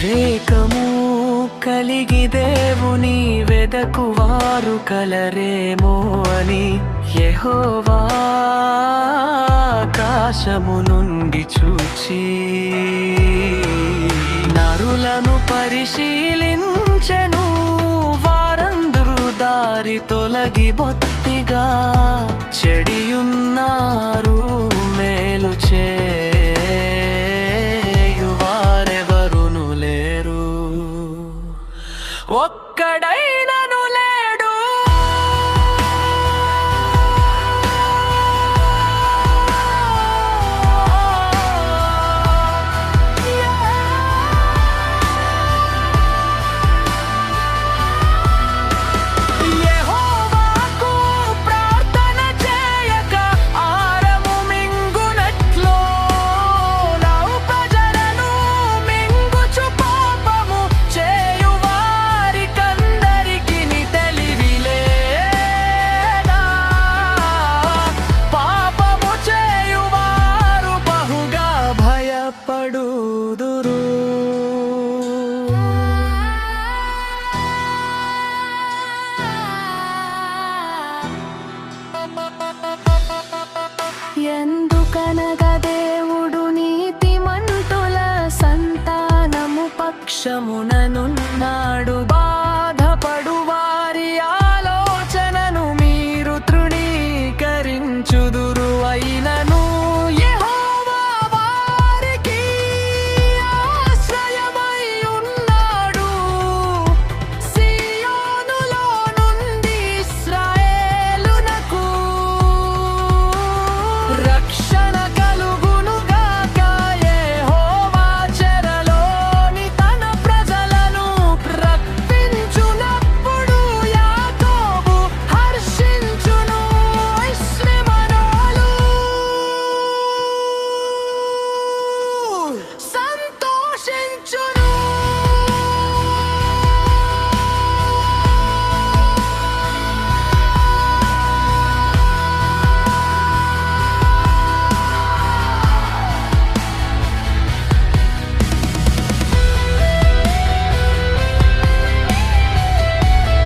వివేకము కలిగి దేవుని వెదకువారు కలరేమో అని యెహోవా ఆకాశము నుండి చూచి నరులను పరిశీలించెను. వారందరూ దారి తొలగి బొత్తిగా చెడియున్నారు. మేలు చేయువారెవరును లేరు, ఒక్కడైనను లేడు. యెహోవాకు ప్రార్థన చేయక ఆరము మింగునట్లు ప్రజలను మింగుచు పాపము చేయువారికందరికి తెలివి లేదా? పాపము చేయువారు బహుగా భయపడుదురు. ఎందుకనగా దేవుడు నీతిమంతుల సంతానము పక్షమున